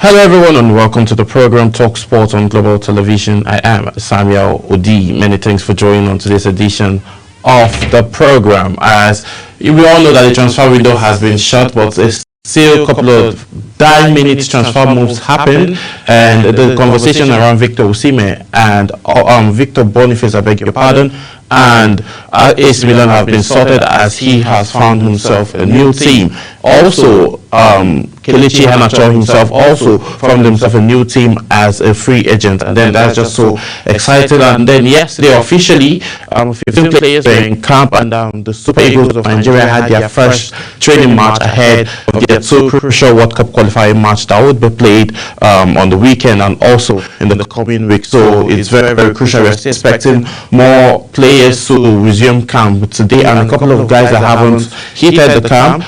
Hello everyone and welcome to the program Talk Sport on Global Television. I am Samuel Odi. Many thanks for joining on today's edition of the program. As we all know that the transfer window has been shut, but there's still a couple of minute transfer moves happen, and the conversation around Victor Osimhen and Victor Boniface, I beg your pardon, and AC Milan have been sorted as he has found himself a new team. Also, Kelechi Iheanacho himself also found himself a new team as a free agent, and then that's just so exciting. And then yesterday officially 15 players were in camp, and the Super Eagles of Nigeria had their first training match ahead of their so crucial World Cup qualifying match that would be played on the weekend and also in the coming week. So it's very, very crucial. We're still expecting more players to resume camp today, and a couple of guys that haven't hit the camp,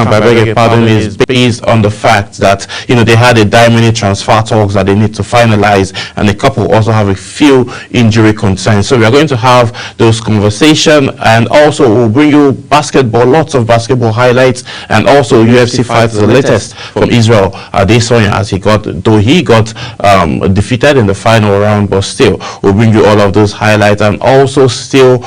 I beg your pardon, is based on the fact that they had a minute transfer talks that they need to finalize, and a couple also have a few injury concerns. So we are going to have those conversations, and also we'll bring you basketball, lots of basketball highlights, and also UFC fights, the latest from Israel Adesanya, as he got defeated in the final round, but still we'll bring you all of those highlights, and also still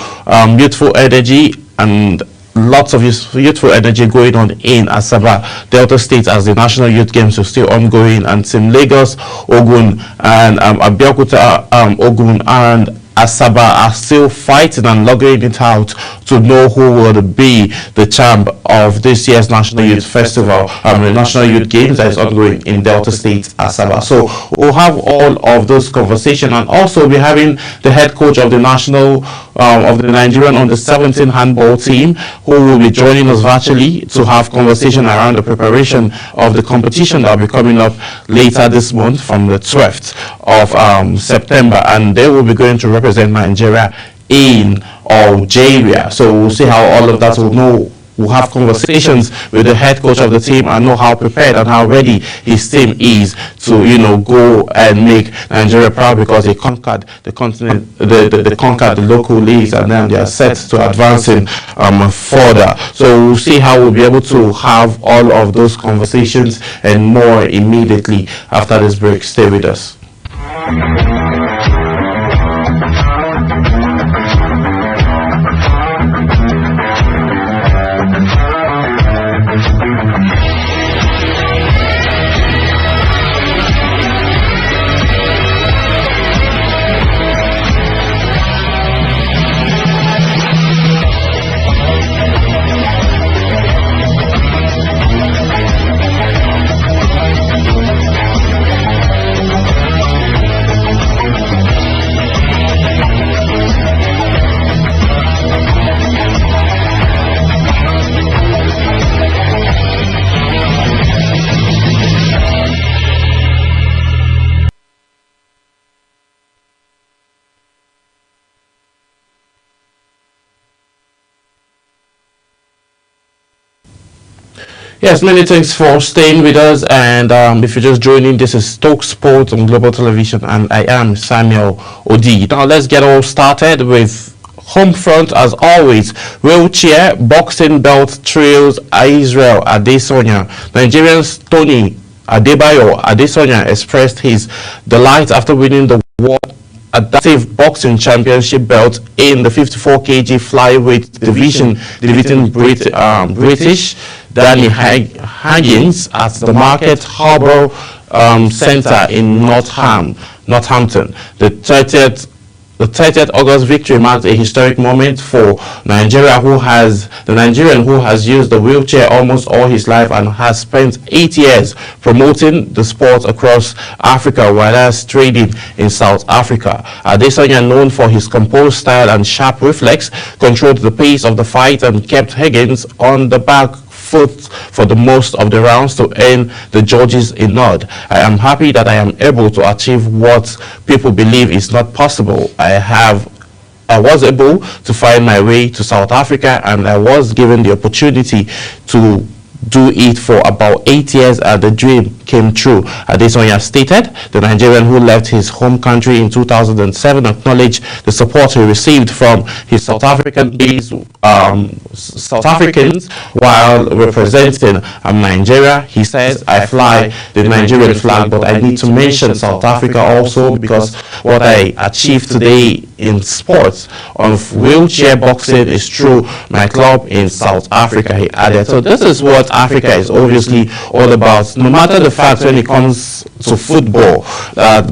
youthful energy and lots of youthful energy going on in Asaba, Delta State, as the National Youth Games are still ongoing, and Team Lagos, Ogun, and Abeokuta, Ogun, and Asaba are still fighting and lugging it out to know who will be the champ of this year's National Youth Festival, the National Youth Games that is ongoing in Delta State, Asaba. So we'll have all of those conversations, and also we're having the head coach of the Nigerian under-17 handball team, who will be joining us virtually to have conversation around the preparation of the competition that will be coming up later this month from the 12th of September, and they will be going to represent Nigeria in Algeria. So we'll see how all of that will know. We'll have conversations with the head coach of the team and know how prepared and how ready his team is to, go and make Nigeria proud, because they conquered the continent, they conquered the local leagues, and then they are set to advancing further. So we'll see how we'll be able to have all of those conversations and more immediately after this break. Stay with us. Yes, many thanks for staying with us, and if you're just joining, this is Talk Sport on Global Television, and I am Samuel Odi. Now let's get all started with home front, as always. Wheelchair boxing belt trails Israel Adesanya. Nigerian's Tony Adebayo Adesanya expressed his delight after winning the World Adaptive Boxing Championship belt in the 54 kg flyweight division, defeating British Danny Higgins at the Market Harbour Centre in Northampton. The 30th August victory marked a historic moment for Nigeria, the Nigerian who has used the wheelchair almost all his life and has spent 8 years promoting the sport across Africa while training in South Africa. Adesanya, known for his composed style and sharp reflex, controlled the pace of the fight and kept Higgins on the back foot for the most of the rounds to earn the judges a nod. I am happy that I am able to achieve what people believe is not possible. I was able to find my way to South Africa, and I was given the opportunity to do it for about 8 years, and the dream came true. Adesanya stated the Nigerian who left his home country in 2007 acknowledged the support he received from his South Africans while representing Nigeria. He says, I fly the Nigerian flag, but I need to mention South Africa also because what I achieved today in sports on wheelchair boxing is through my club in South Africa, he added. So this is what Africa is obviously all about. No matter the fact when it comes to football,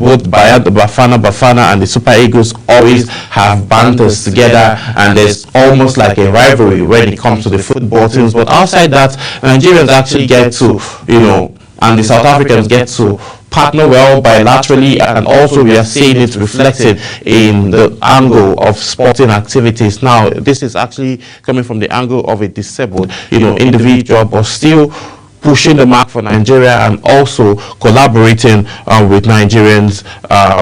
both Bafana and the Super Eagles always have banters together, and there's almost like a rivalry when it comes to the football teams. But outside that, Nigerians actually get to, and the South Africans get to partner well bilaterally, and also we are seeing it reflected in the angle of sporting activities. Now, this is actually coming from the angle of a disabled, individual, but still pushing the mark for Nigeria and also collaborating with Nigerians,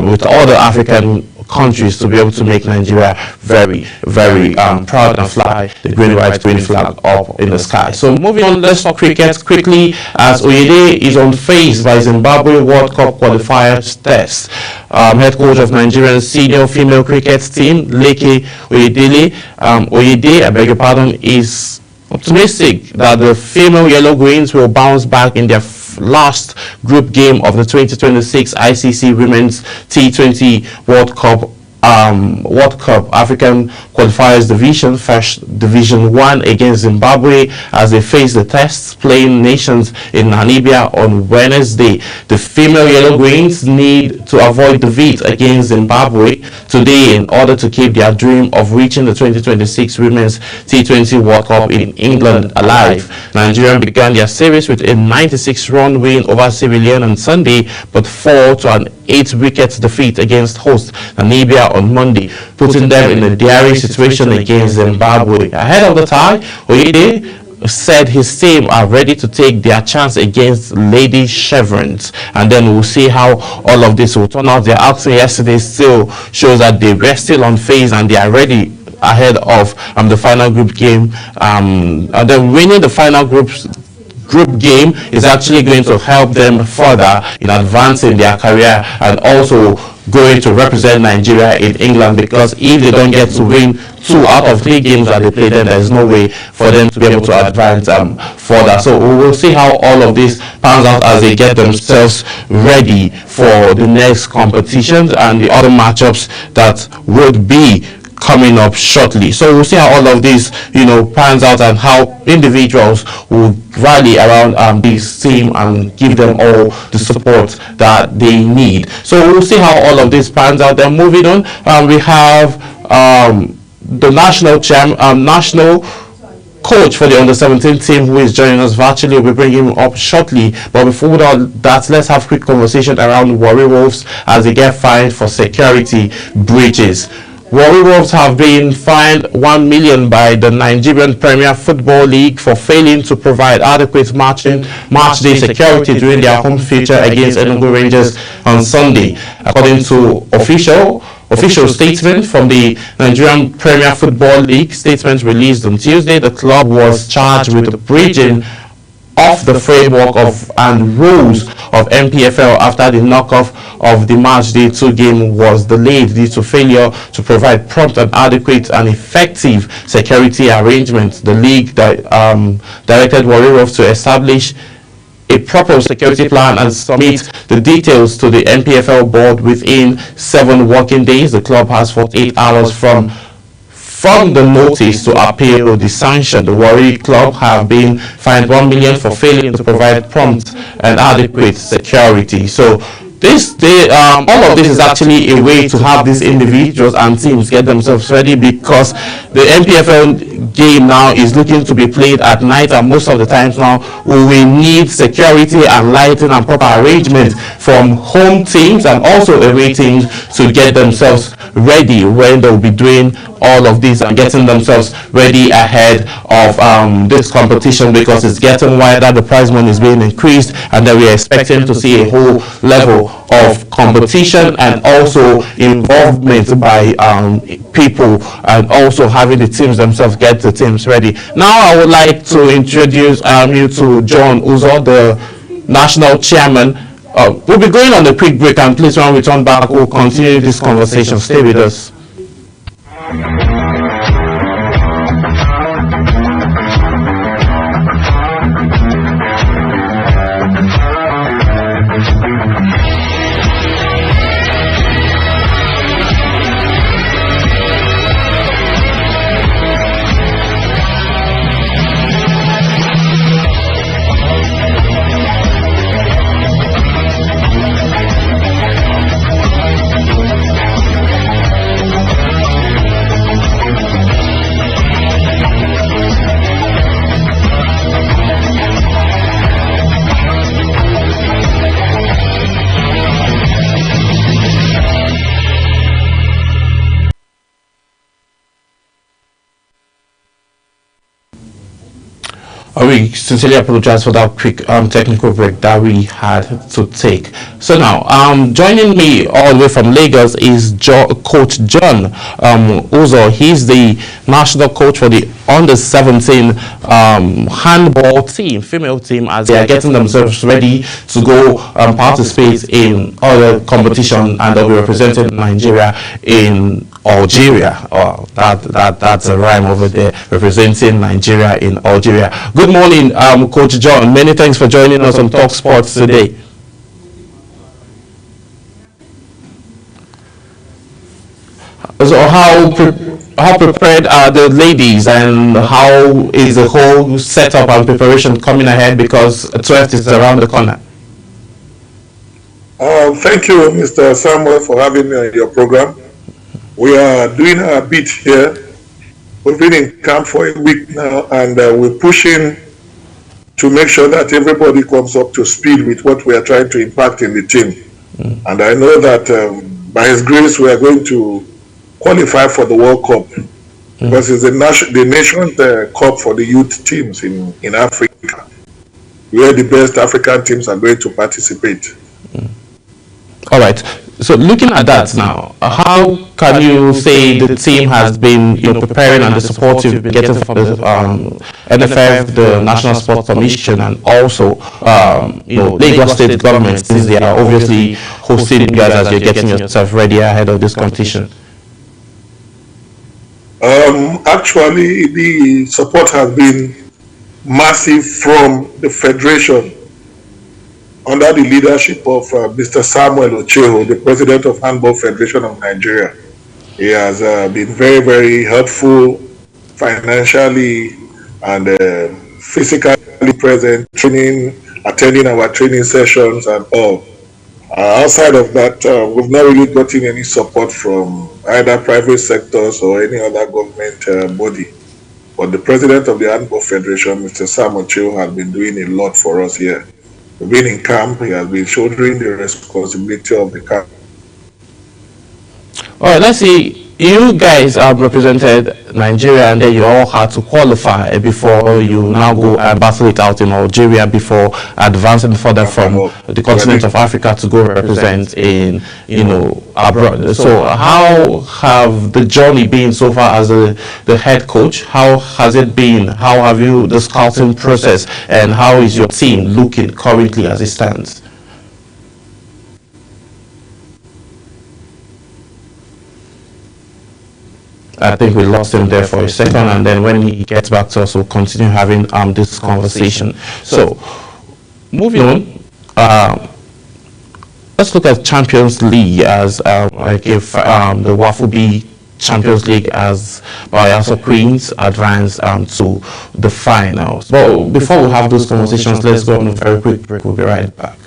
with other African countries to be able to make Nigeria very, very proud and fly the green, white, green flag up in the sky. So moving on, let's talk cricket quickly, as Oyede is unfazed by Zimbabwe World Cup qualifiers test. Head coach of Nigeria's senior female cricket team, Leke Oyedele, I beg your pardon, is optimistic that the female Yellow Greens will bounce back in their last group game of the 2026 ICC Women's T20 World Cup African Qualifiers Division, first Division 1 against Zimbabwe as they face the test playing nations in Namibia on Wednesday. The female Yellow Greens need to avoid defeat against Zimbabwe today in order to keep their dream of reaching the 2026 Women's T20 World Cup in England alive. Nigeria began their series with a 96-run win over Sierra Leone on Sunday, but fall to an 8-wicket defeat against host Namibia on Monday, putting them in a dire situation against Zimbabwe. Ahead of the tie, Oyede said his team are ready to take their chance against Lady Chevrons, and then we'll see how all of this will turn out. Their outing yesterday still shows that they were still on phase and they are ready ahead of the final group game. And then winning the final group game is actually going to help them further in advancing their career and also going to represent Nigeria in England, because if they don't get to win 2 out of 3 games that they play, then there's no way for them to be able to advance further. So we will see how all of this pans out as they get themselves ready for the next competitions and the other matchups that would be coming up shortly. So we'll see how all of this pans out and how individuals will rally around this team and give them all the support that they need. So we'll see how all of this pans out. Then moving on, we have the national coach for the under-17 team who is joining us virtually. We'll bring him up shortly, but before that, let's have a quick conversation around Warri Wolves as they get fined for security breaches. Warri Wolves have been fined 1 million by the Nigerian Premier Football League for failing to provide adequate match day security during their home fixture against Enugu Rangers on Sunday. According to official statement from the Nigerian Premier Football League, statement released on Tuesday, the club was charged with breaching of the framework and rules of NPFL after the knockoff of the match day 2 game was delayed due to failure to provide prompt and adequate and effective security arrangements. The league directed Warri Wolves to establish a proper security plan and submit the details to the NPFL board within 7 working days. The club has 48 hours from the notice to appeal the sanction. The Warri club have been fined 1 million for failing to provide prompt and adequate security. So all of this is actually a way to have these individuals and teams get themselves ready, because the NPFL game now is looking to be played at night, and most of the times now we need security and lighting and proper arrangement from home teams and also away teams to get themselves ready when they'll be doing all of this and getting themselves ready ahead of this competition, because it's getting wider, the prize money is being increased, and then we're expecting to see a whole level of competition and also involvement by people, and also having the teams themselves get the teams ready. Now I would like to introduce you to John Uzo, the national chairman. We'll be going on a quick break, and please, when we return back, we'll continue this conversation. Stay with us. We sincerely apologize for that quick technical break that we had to take. So now, joining me all the way from Lagos is Coach John Uzo. He's the national coach for the under-17 handball team, female team, as they are getting themselves ready to go participate in other competition, and they'll be representing Nigeria in Algeria. That's a rhyme over there, representing Nigeria in Algeria. Good morning, Coach John. Many thanks for joining us on Talk Sports today. So how prepared are the ladies, and how is the whole setup and preparation coming ahead, because 12th is around the corner? Thank you, Mr. Samuel, for having me on your program. We are doing a bit here. We've been in camp for a week now, and we're pushing to make sure that everybody comes up to speed with what we are trying to impact in the team. And I know that by His grace, we are going to qualify for the World Cup, because it's the nation's cup for the youth teams in Africa, where the best African teams are going to participate. All right. So looking at that now, how can you say the team has been preparing, and the support you've been getting from the NFF, the National Sports Commission, and also Lagos State government, since they are obviously hosting you guys as you're getting yourself ready ahead of this competition? Actually, the support has been massive from the federation, under the leadership of Mr. Samuel Ocheho, the president of Handball Federation of Nigeria. He has been very, very helpful financially and physically present, attending our training sessions and all. Outside of that, we've not really gotten any support from either private sectors or any other government body. But the president of the Handball Federation, Mr. Sam Ocheho, has been doing a lot for us here. We've been in camp. He has been shouldering the responsibility of the camp. All right, let's see. You guys have represented Nigeria, and then you all had to qualify before you now go and battle it out in Algeria before advancing further from the continent of Africa to go represent in abroad. So how have the journey been so far as the head coach? How has it been? How have you the scouting process, and how is your team looking currently as it stands? I think we lost him there for a second, and then when he gets back to us, we'll continue having this conversation. So, moving on, let's look at Champions League, as I give the Waffle B Champions League as Bayelsa Queens advance to the finals. But before we have those conversations, let's go on a very quick break. We'll be right back.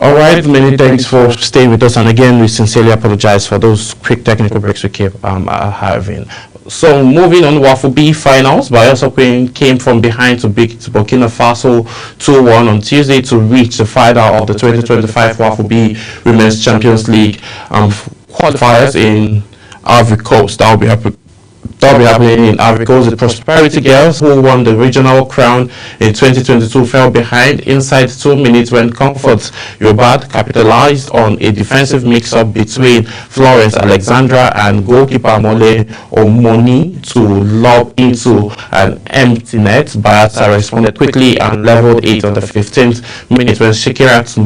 All right, many thanks for staying with us, and again, we sincerely apologize for those quick technical breaks we keep having. So moving on, WAFU B finals, Bayelsa Queen came from behind to beat Burkina Faso 2-1 on Tuesday to reach the final of the 2025 WAFU B Women's Champions League qualifiers in Ivory Coast. That will be happening in Ivory Coast. The Prosperity Girls, who won the regional crown in 2022, fell behind inside 2 minutes when Comfort Yobad capitalized on a defensive mix-up between Florence Alexandra and goalkeeper Mole Omoni to lob into an empty net. Bayelsa responded quickly and leveled it on the 15th minute when Shakirat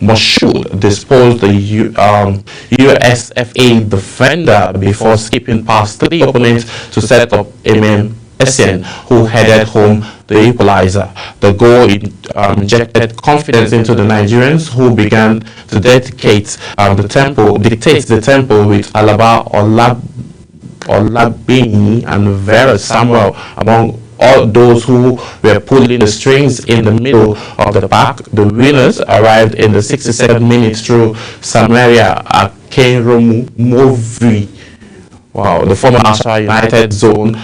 Moshood disposed the USFA defender before skipping past 3 opponents to set up Amen Essien, who headed home the equalizer. The goal injected confidence into the Nigerians, who began to dictate the tempo with Alaba Olabini and Vera Samuel among all those who were pulling the strings in the middle of the pack. The winners arrived in the 62nd minute through Samaria Akeromovi. Wow, the former National United zone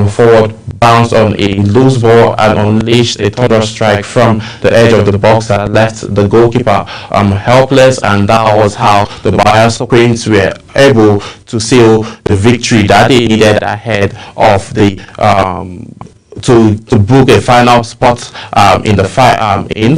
forward bounced on a loose ball and unleashed a thunder strike from the edge of the box that left the goalkeeper helpless, and that was how the Bayelsa Queens were able to seal the victory that they needed ahead of the to book a final spot in the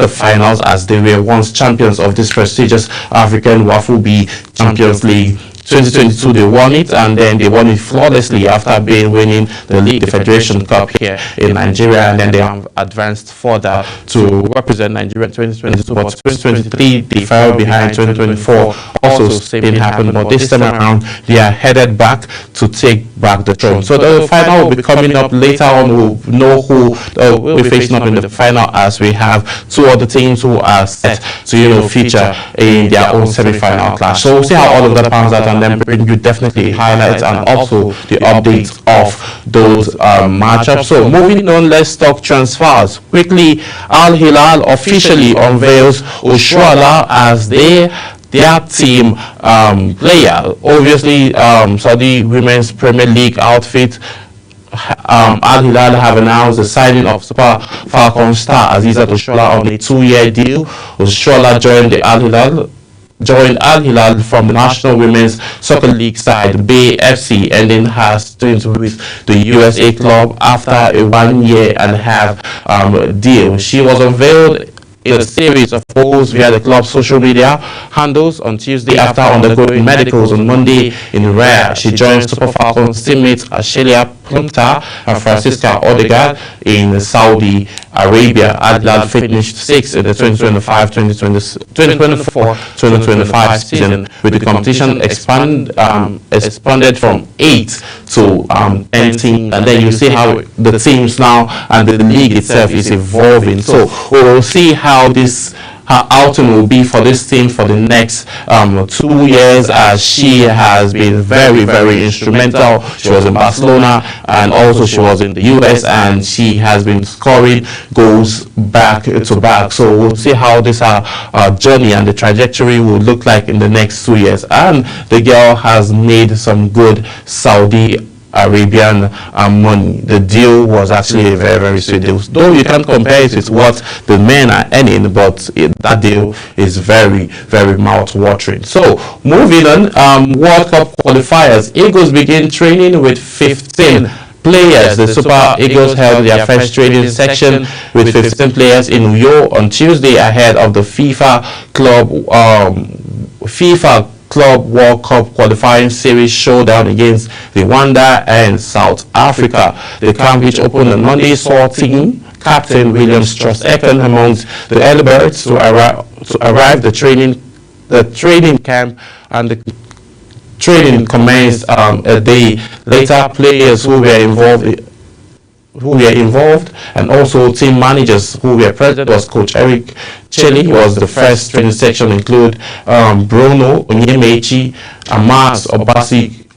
finals, as they were once champions of this prestigious African WAFU B Champions League. 2022 they won it, and then they won it flawlessly after winning the league, the Federation Cup here in Nigeria, and then they advanced further to represent Nigeria in 2022. But 2023 they fell behind. 2024 also same thing happened, but this time around they are headed back to take back the throne. So the final will be coming up later on. We'll know who will be facing up in the final, as we have 2 other teams who are set to feature in their own semi-final clash. So we'll see how all of that pans out, and then bring you definitely highlights and also the updates of those matchups. So moving on, let's talk transfers quickly. Al Hilal officially unveils Oshuala as their team player. Obviously, Saudi Women's Premier League outfit Al Hilal have announced the signing of Super Falcon star Azizat Oshuala on a 2-year deal. Oshuala joined Al Hilal from the National Women's Soccer League side Bay FC, and then has stint with the USA club after a 1.5-year deal. She was unveiled in a series of posts via the club's social media handles on Tuesday after undergoing medicals on Monday in Riyadh. She joined Super Falcons teammates Ashelia Plumta and Francisca Odegaard in Saudi Arabia. Al Hilal finished 6th in the 2024-2025 season, with the competition expanded from 8 to 10 teams, and then you see how the teams now and the league itself is evolving. So we'll see how her outing will be for this team for the next 2 years, as she has been very, very instrumental. She was in Barcelona, and also she was in the US, and she has been scoring goals back to back. So we'll see how this journey and the trajectory will look like in the next 2 years. And the girl has made some good Saudi Arabian money. The deal was actually a very, very sweet deal, though you can't compare it with what the men are earning, but that deal is very, very mouth-watering. So moving on, World Cup qualifiers. Eagles begin training with 15 players. The Super Eagles held their first training section with 15 players in Uyo on Tuesday ahead of the FIFA Club World Cup qualifying series showdown against Rwanda and South Africa. The camp, which opened on Monday, saw team captain William Strauss-Ekern amongst the early birds to arrive the training camp, and the training commenced a day later. Players who were involved and also team managers who were present was Coach Eric Cheli. Was the first training section include Bruno Onyemechi, Amas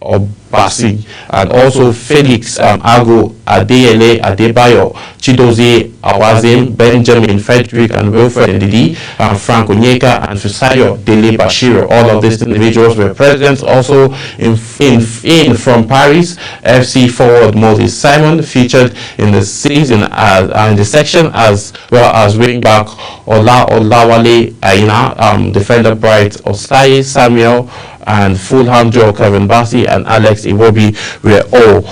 Obasi, and also Felix Ago, Adeyele Adebayo, Chidozie Awazim, Benjamin Frederick and Wilfred Ndidi, Frank Onyeka and Fisayo Dele Bashir. All of these individuals were present. Also in from Paris, FC forward Moses Simon featured in the season in the section, as well as wing back Olawale Aina, defender Bright Osayi Samuel, and Fulham Joe Kevin Bassi and Alex Iwobi were all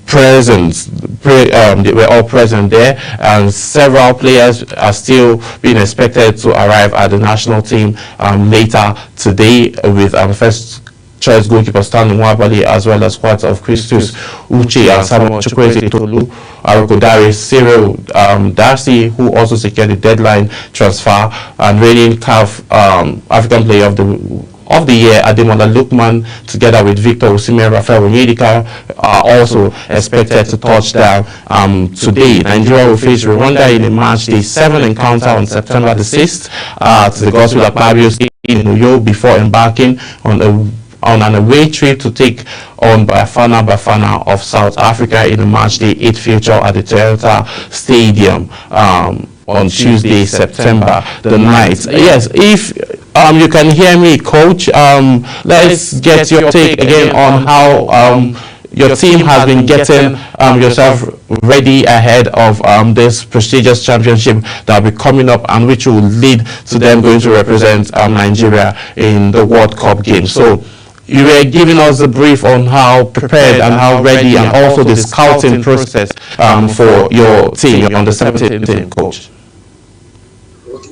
present. They were all present there, and several players are still being expected to arrive at the national team later today, with first choice goalkeeper Stanley Nwabali, as well as squads of Christus Uche and Samuel Chukwueze Tolu, Arokodare, Cyril Darcy, who also secured the deadline transfer, and reigning CAF African Player of the Year Ademola Lookman, together with Victor Osimhen, Rafael Onyedika, are also expected to touch down today. Nigeria will face Rwanda in a match day 7 encounter on September the 6th to the Gospel Akpabio in Uyo, before embarking on an away trip to take on Bafana of South Africa in a match day 8 feature at the Toyota Stadium on Tuesday, September the 9th. Yes, if you can hear me, Coach, let's get your take again on how your team has been getting yourself ready ahead of this prestigious championship that will be coming up, and which will lead to them going to represent Nigeria in the World Cup game. So you were giving us a brief on how prepared and how ready, and also the scouting process for your team, your under 17 team, Coach.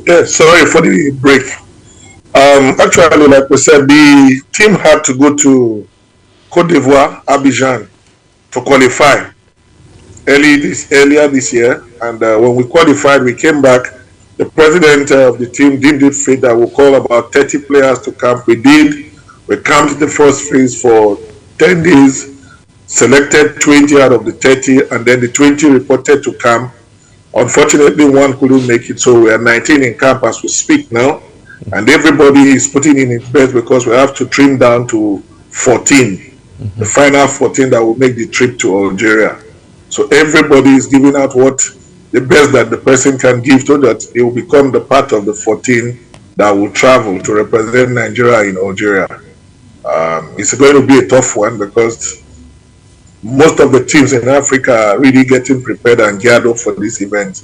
Yeah, sorry for the break. Actually, like we said, the team had to go to Cote d'Ivoire, Abidjan, to qualify earlier this year. And when we qualified, we came back. The president of the team deemed it fit that we'll call about 30 players to camp. We did. We camped the first phase for 10 days, selected 20 out of the 30, and then the 20 reported to camp. Unfortunately, one couldn't make it, so we are 19 in camp as we speak now, and everybody is putting in its best, because we have to trim down to 14, the final 14 that will make the trip to Algeria. So everybody is giving out what the best that the person can give, so that it will become the part of the 14 that will travel to represent Nigeria in Algeria. It's going to be a tough one, because most of the teams in Africa are really getting prepared and geared up for this event.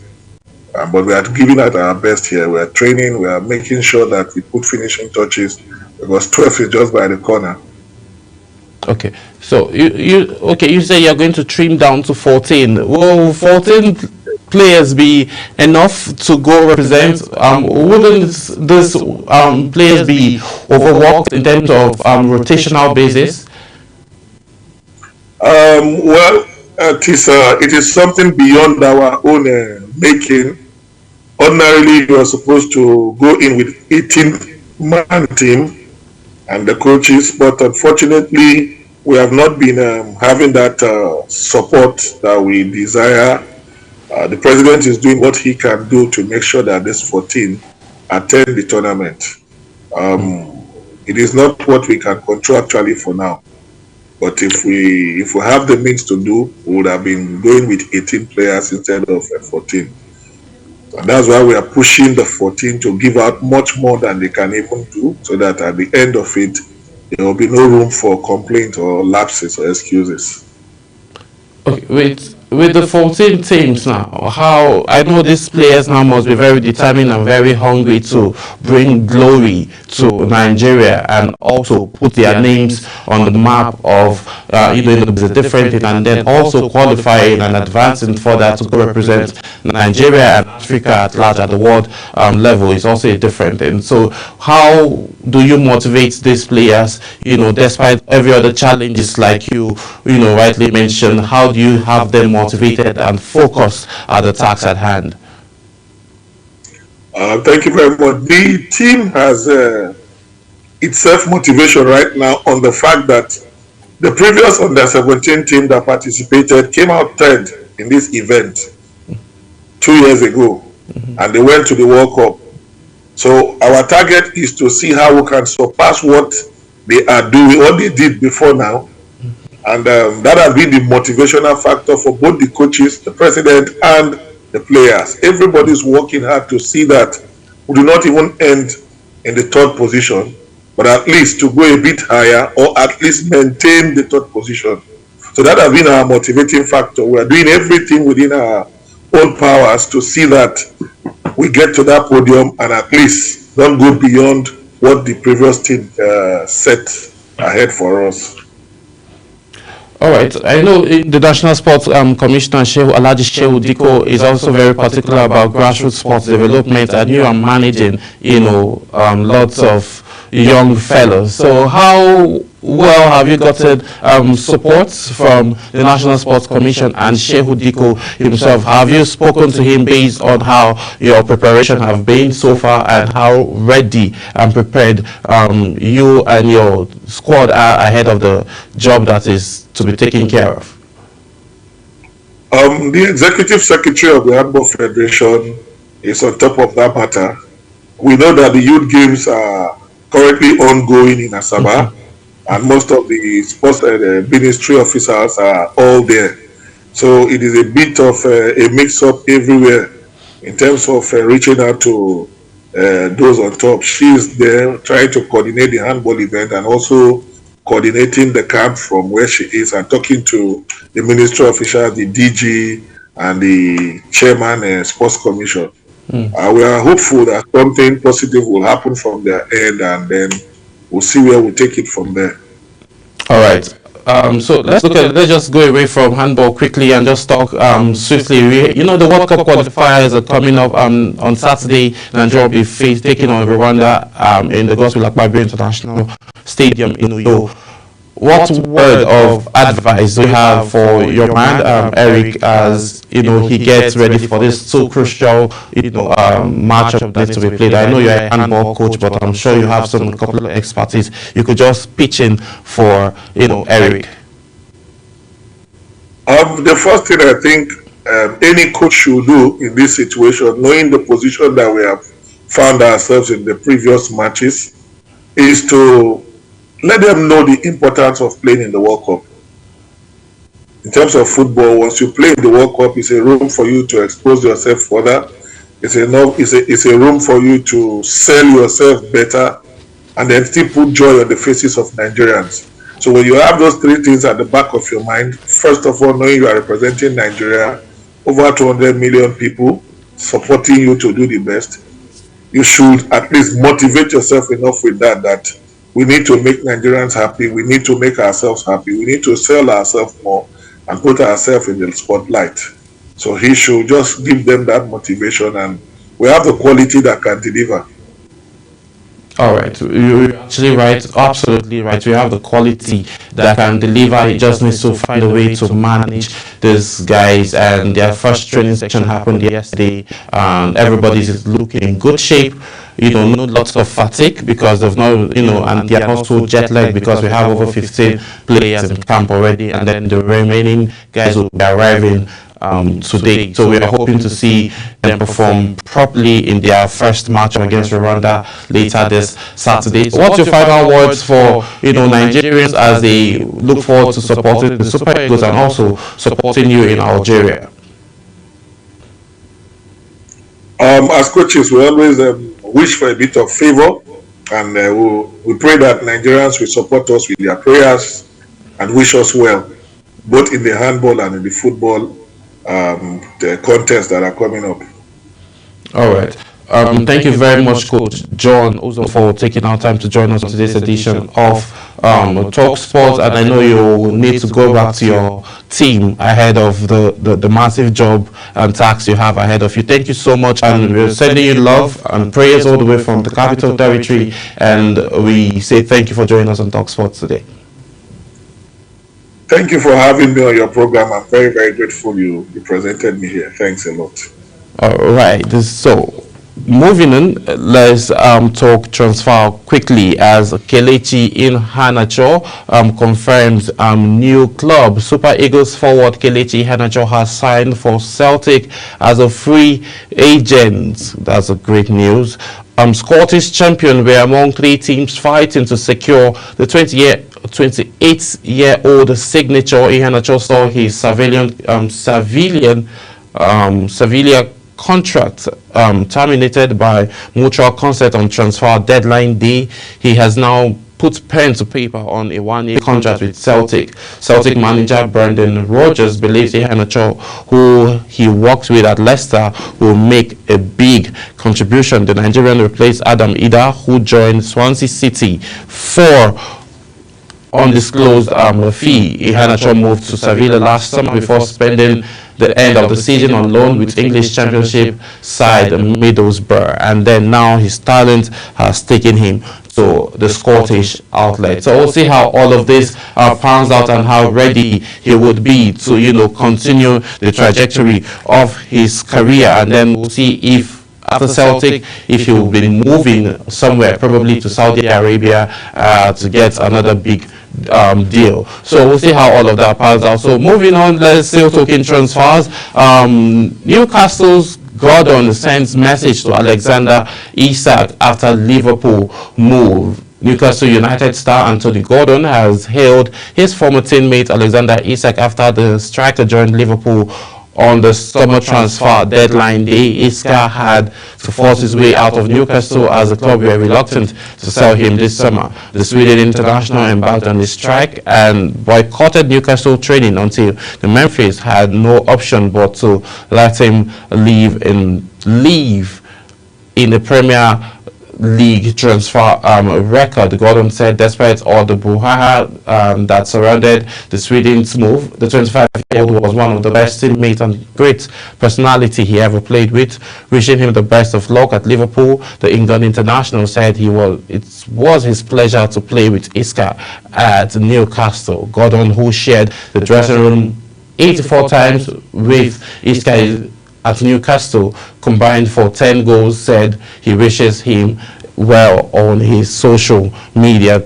But we are giving out our best here. We are training, we are making sure that we put finishing touches, because 12 is just by the corner. Okay, so you say you're going to trim down to 14. Will 14 players be enough to go represent? Wouldn't these players be overworked in terms of rotational basis? Well, it is something beyond our own making. Ordinarily, you are supposed to go in with 18-man team and the coaches, but unfortunately, we have not been having that support that we desire. The president is doing what he can do to make sure that this 14 attend the tournament. It is not what we can control actually for now. But if we have the means to do, we would have been going with 18 players instead of 14. And that's why we are pushing the 14 to give out much more than they can even do, so that at the end of it, there will be no room for complaint or lapses or excuses. Okay, with the 14 teams now, how I know these players now must be very determined and very hungry to bring glory to Nigeria, and also put their names on the map of the different thing, and then also qualifying and advancing further to go represent Nigeria and Africa at large at the world level is also a different thing. So how do you motivate these players, despite every other challenges, like you rightly mentioned? How do you have them motivated and focused at the task at hand? Thank you very much. The team has its self-motivation right now on the fact that the previous under-17 team that participated came out third in this event 2 years ago, and they went to the World Cup. So our target is to see how we can surpass what they are doing, what they did before now, And that has been the motivational factor for both the coaches, the president, and the players. Everybody's working hard to see that we do not even end in the third position, but at least to go a bit higher or at least maintain the third position. So that has been our motivating factor. We are doing everything within our own powers to see that we get to that podium and at least don't go beyond what the previous team set ahead for us. All right. I know the National Sports Commissioner, Alhaji Shehu Diko, is also very particular about grassroots sports development, and you are managing, lots of young fellows. So how well have you gotten support from the National Sports Commission and Shehu Diko himself? Have you spoken to him based on how your preparation have been so far and how ready and prepared you and your squad are ahead of the job that is to be taken care of? The Executive Secretary of the Handball Federation is on top of that matter. We know that the youth games are currently ongoing in Asaba, and most of the sports ministry officers are all there. So it is a bit of a mix-up everywhere in terms of reaching out to those on top. She's there trying to coordinate the handball event and also coordinating the camp from where she is and talking to the ministry officials, the DG, and the chairman sports commission. We are hopeful that something positive will happen from their end, and then we'll see where we take it from there. All right. So let's just go away from handball quickly and just talk swiftly. The World Cup qualifiers are coming up on Saturday. Nigeria will be taking on Rwanda in the Godswill Akpabio International Stadium in Uyo. What word of advice do you have for your man Eric as he gets ready for this so crucial matchup that needs to be played? I know you're a handball coach, but I'm sure you have some couple of expertise. You could just pitch in for Eric. The first thing I think any coach should do in this situation, knowing the position that we have found ourselves in the previous matches, is to let them know the importance of playing in the World Cup. In terms of football, once you play in the World Cup, it's a room for you to expose yourself further. It's a room for you to sell yourself better and then still put joy on the faces of Nigerians. So when you have those three things at the back of your mind, first of all, knowing you are representing Nigeria, over 200 million people supporting you to do the best, you should at least motivate yourself enough with that we need to make Nigerians happy, we need to make ourselves happy, we need to sell ourselves more and put ourselves in the spotlight. So he should just give them that motivation, and we have the quality that can deliver. All right, you're actually right, absolutely right. We have the quality that can deliver. It just needs to find a way to manage these guys. And their first training section happened yesterday, and everybody's looking in good shape. No lots of fatigue because they've not, and they are also jet lagged because we have over 15 players in camp already, and then the remaining guys will be arriving today. So we are hoping to see them perform properly in their first match against Rwanda later this Saturday. So what's your final words for Nigerians as they look forward to supporting the Super Eagles and also supporting you in Algeria? As coaches, we always wish for a bit of favor, and we pray that Nigerians will support us with their prayers and wish us well, both in the handball and in the football the contests that are coming up. All right. Thank you very much, Coach John, also for taking our time to join us on today's edition of Talk Sports. And I know you need to go back to your team ahead of the massive job and task you have ahead of you. Thank you so much, and we're sending you love and prayers all the way from the Capital Territory. And we say thank you for joining us on Talk Sports today. Thank you for having me on your program. I'm very, very grateful you presented me here. Thanks a lot. All right. So moving on, let's talk transfer quickly as Kelechi Iheanacho confirms new club. Super Eagles forward Kelechi Iheanacho has signed for Celtic as a free agent. That's a great news. Scottish champion were among 3 teams fighting to secure the 28-year-old signature. Iheanacho saw his Sevilla contract terminated by mutual consent on transfer deadline day. He has now put pen to paper on a 1-year contract with Celtic. Celtic manager Brendan Rodgers believes Iheanacho, who he worked with at Leicester, will make a big contribution. The Nigerian replaced Adam Ida, who joined Swansea City for undisclosed fee. Iheanacho moved to Sevilla last summer before spending the end of the season on loan with English Championship side Middlesbrough, and then now his talent has taken him to the Scottish outlet. So we'll see how all of this pans out and how ready he would be to, continue the trajectory of his career, and then we'll see if after Celtic, if he will be moving somewhere, probably to Saudi Arabia, to get another big deal. So we'll see how all of that pans out. So moving on, let's still talking transfers. Newcastle's Gordon sends message to Alexander Isak after Liverpool move. Newcastle United star Anthony Gordon has hailed his former teammate Alexander Isak after the striker joined Liverpool on the summer transfer deadline day. Iska had to force his way out of Newcastle as the club were reluctant to sell him this summer. The Sweden international embarked on this strike and boycotted Newcastle training until the Memphis had no option but to let him leave in the Premier League transfer record. Gordon said despite all the brouhaha that surrounded the Sweden's move, the 25-year-old was one of the best teammates and great personality he ever played with. Wishing him the best of luck at Liverpool, the England international said it was his pleasure to play with Iska at Newcastle. Gordon, who shared the dressing room 84 times with Iska at Newcastle, combined for 10 goals, said he wishes him well on his social media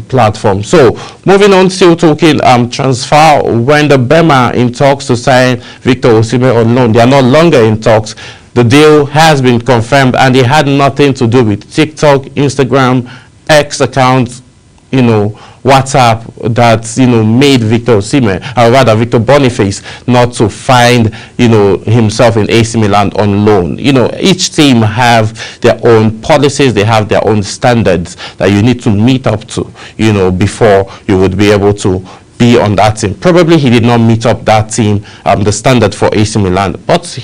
platform. So moving on, still talking transfer. Wanda Bema in talks to sign Victor Osimhen on loan. They are no longer in talks. The deal has been confirmed and it had nothing to do with TikTok, Instagram, X accounts, WhatsApp that made Victor Osimhen, or rather Victor Boniface, not to find himself in AC Milan on loan. Each team have their own policies, they have their own standards that you need to meet up to before you would be able to be on that team. Probably he did not meet up that team, the standard for AC Milan, but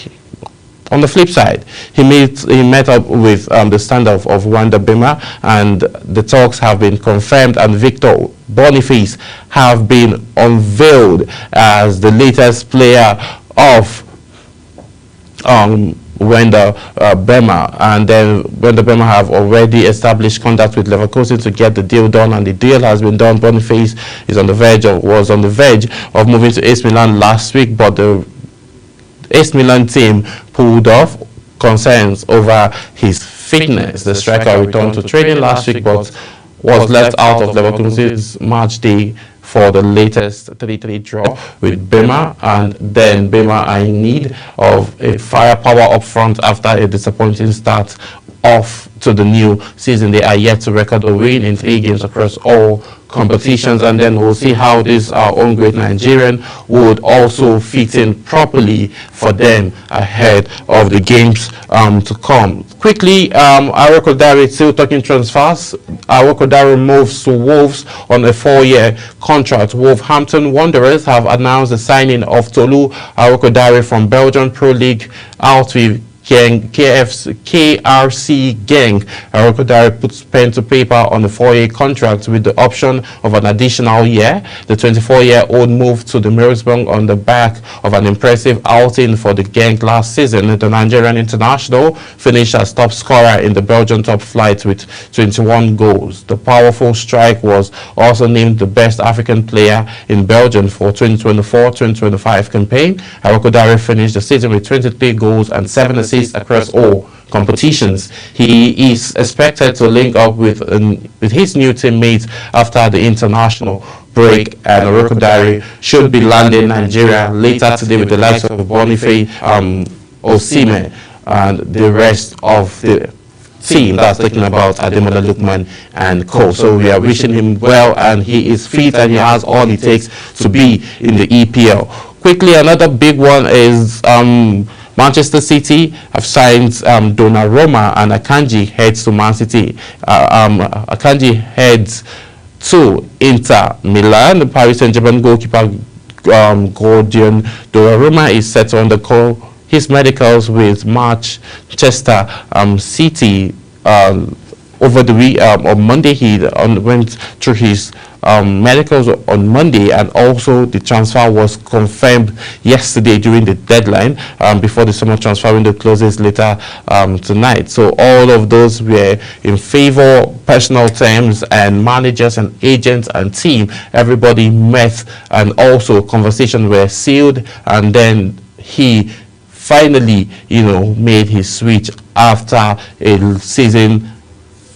on the flip side, he met up with the standard of Wanda Bema, and the talks have been confirmed, and Victor Boniface have been unveiled as the latest player of Wanda Bema. And then Wanda Bema have already established contact with Leverkusen to get the deal done, and the deal has been done. Boniface was on the verge of moving to AC Milan last week, but the AC Milan team pulled off concerns over his fitness. The striker returned to training last week but was left out of Leverkusen's match day for the latest 3-3 draw with Bema, and then Bema are in need of a firepower up front after a disappointing start off to the new season. They are yet to record a win in 3 games across all competitions, and then we'll see how this our own great Nigerian would also fit in properly for them ahead of the games to come. Quickly, Awoko Dare, still talking transfers. Awoko Dare moves to Wolves on a 4-year contract. Wolverhampton Wanderers have announced the signing of Tolu Awoko Dare from Belgian Pro League out with KRC Genk. Awoko Dare puts pen to paper on a 4-year contract with the option of an additional year. The 24-year-old moved to the Middlesbrough on the back of an impressive outing for the Genk last season. The Nigerian international finished as top scorer in the Belgian top flight with 21 goals. The powerful strike was also named the best African player in Belgium for 2024-2025 campaign. Awoko Dare finished the season with 23 goals and 7 assists across all competitions. He is expected to link up with his new teammates after the international break, and Oroko Diary should be landing Nigeria later today with the likes of Boniface, Osimhen, and the rest of the team. That's talking about Ademola Lookman and co. So we are wishing him well, and he is fit and he has all it takes to be in the EPL. Quickly, another big one is Manchester City have signed Donnarumma, and Akanji heads to Man City. Akanji heads to Inter Milan. The Paris Saint-Germain goalkeeper Gordon Donnarumma is set to undergo his medicals with Manchester City over the week. On Monday, he went through his medicals on Monday, and also the transfer was confirmed yesterday during the deadline before the summer transfer window closes later tonight. So all of those were in favor, personal terms, and managers and agents and team, everybody met, and also conversations were sealed, and then he finally, made his switch after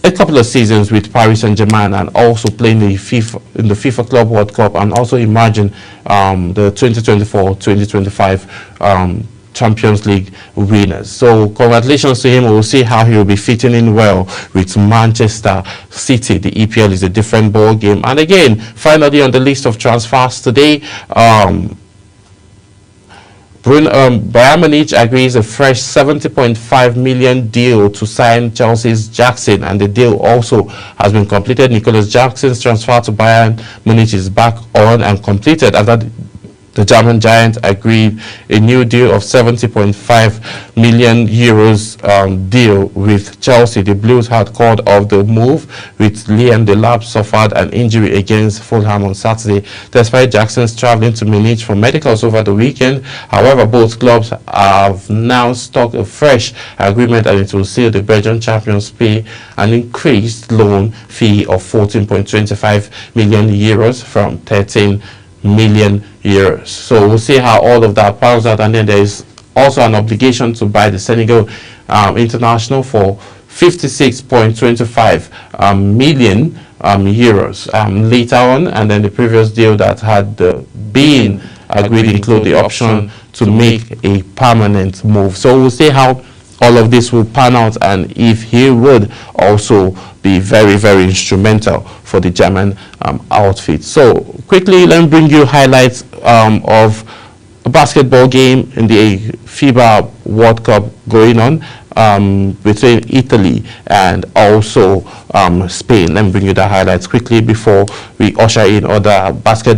a couple of seasons with Paris Saint-Germain, and also playing in the FIFA Club World Cup, and also emerging the 2024-2025 Champions League winners. So congratulations to him. We'll see how he will be fitting in well with Manchester City. The EPL is a different ball game. And again, finally on the list of transfers today, Bayern Munich agrees a fresh 70.5 million deal to sign Chelsea's Jackson, and the deal also has been completed. Nicolas Jackson's transfer to Bayern Munich is back on and completed after the German giant agreed a new deal of 70.5 million euros deal with Chelsea. The Blues had called off the move, with Liam Delap suffered an injury against Fulham on Saturday, despite Jackson's traveling to Munich for medicals over the weekend. However, both clubs have now struck a fresh agreement, and it will see the Belgian champions pay an increased loan fee of 14.25 million euros from 13 million euros. So we'll see how all of that pans out, and then there is also an obligation to buy the Senegal international for 56.25 million euros later on, and then the previous deal that had been agreed include the option to make a permanent move. So we'll see how all of this will pan out, and if he would also be very, very instrumental for the German outfit. So quickly, let me bring you highlights of a basketball game in the FIBA World Cup going on between Italy and also Spain. Let me bring you the highlights quickly before we usher in other basketball